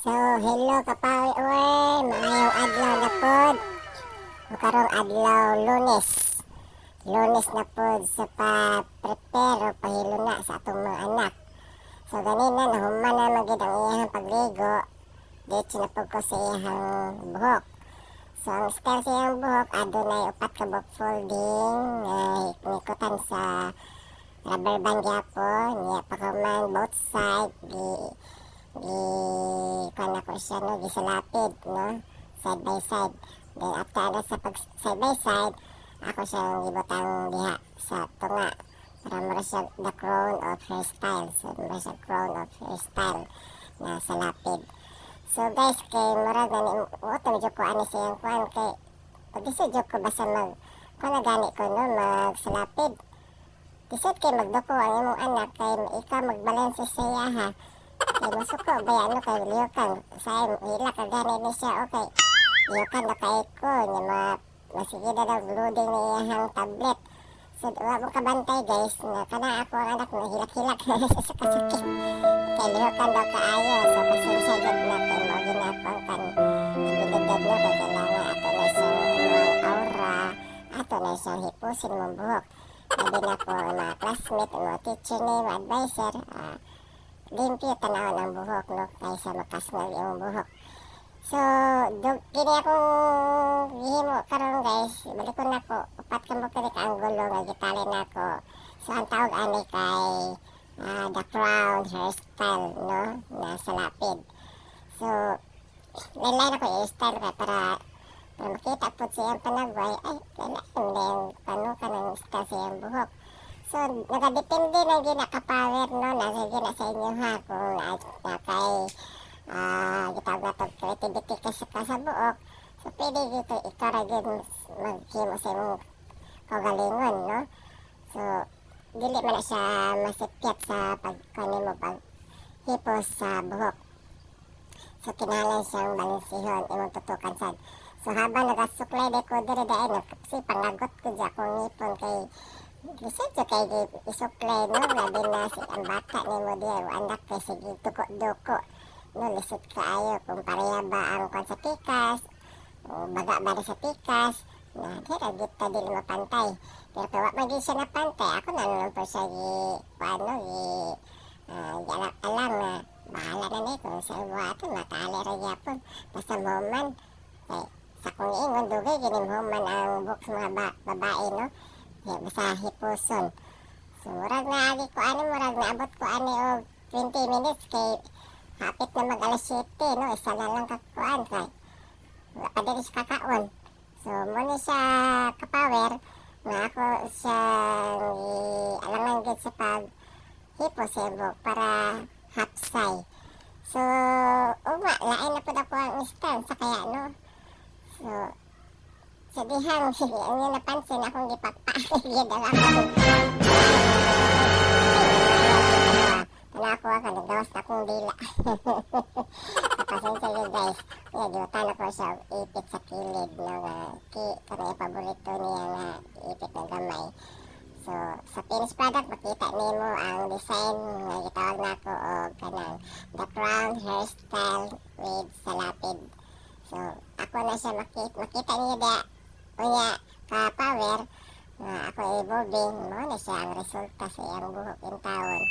So, hello kapawi oy, maayong adlaw na pod. Karong adlaw Lunes. Lunes na pod sa pa-prepare o pahilo na sa atong mga anak. So, ganina nahuman na magid ang iyahang pagligo. Dito na pod ko sa iyahang buhok. So, ang style sa iyahang buhok, adunay upat ka buhok folding, nikutan sa rubber band gyapon, niya pagkaman both side, kuan ako siya no gisalapid no side by side, then after ano sa pag side by side ako siyang gibutang diha sa tunga para mura siya the crown of hairstyle, so mura siya crown of hairstyle na salapid. So guys, kay mura gani uto medyo ko ani siyang kuan kay pag isudyo ko basta mag kuan na gani ko no mag salapid isod kay magdoko ang imong anak kay ikaw magbalanse sa iya ha. Kaya masuko, bayano kay liyokan. Sa'yo, hila ka gani ni siya, okay. Liyokan na kay ko, niya masige na ng loading na iyahang tablet. So, wala mo kabantay guys, na kana ako ang anak na hilak-hilak sa kasakit. Kaya liyokan daw kaayo, so pasensya gad na kay mo ginapang kan. Abilidad no, kay kailangan ato na siyang imuang aura, ato na siyang hipusin mong buhok. Sabi na ko, mga classmate, mga teacher ni, mga advisor, limpyo tanawon ang buhok no kaysa makasnal yung buhok. So kini akong gihimo karon guys, balik ko nako upat ka mo kini ka anggulo nga gitali nako. So ang tawag ani kay the crown hairstyle no na salapid. So lain ako yung style kay para makita po siyang panagway ay kailangan na yung ano ka ng style siyang buhok. So, nagadepende na ginakapower no, nasa gina sa inyo ha, kung na kay gitawag na itong creativity ka sa buok. So, pwede dito ikaragin maghimo sa imong kagalingon, no? So, dili man na siya masipyat sa pagkanin mo paghipos sa buhok. So, kinahanglan siyang balansihon, imong tutukan sad. So, habang nagasuklay de ko diri dahil kasi pangagot ko dyan kung ngipon kay Lisensyo kay isuklay no, labi na si ang bata ni mo diya, anak kay sige duko-duko. No, lisod kaayo kung pareha ba ang kwan sa pikas, o baga ba na sa pikas, na dira gita dili mapantay. Pero kaya wag siya napantay, ako na naman po siya paano, alam na, bahala na ni kung sa iwato, matali ra yapon. Basta moman, kay sa kung ingon dugay, ginim man ang book sa mga babae, no? Basta hipuson. So, murag na agi ko ani, murag na abot ko ani o 20 minutes kay hapit na mag alas 7, no? Isa na lang kakuan kay wala pa din siya kakaon. So, muna siya kapower na ako siya alangan gid sa pag hipos ebok para hapsay. So, lain na po ako ang stand sa kaya, no? So, sa dihang, ang yung napansin akong gipagpaagad ako. Tanako ako, nagdawas na akong dila. Pasensya yun guys. Kaya diutan ako siya ipit sa kilid. Karaya paborito niya na ipit na gamay. So, sa finished product, makita nimo ang design na gitawag na ako o kanang the crown hairstyle with salapid. So, ako na siya makita niya da kunya ka-power na ako evolving mo na siya ang resulta sa iyang buhok in taon.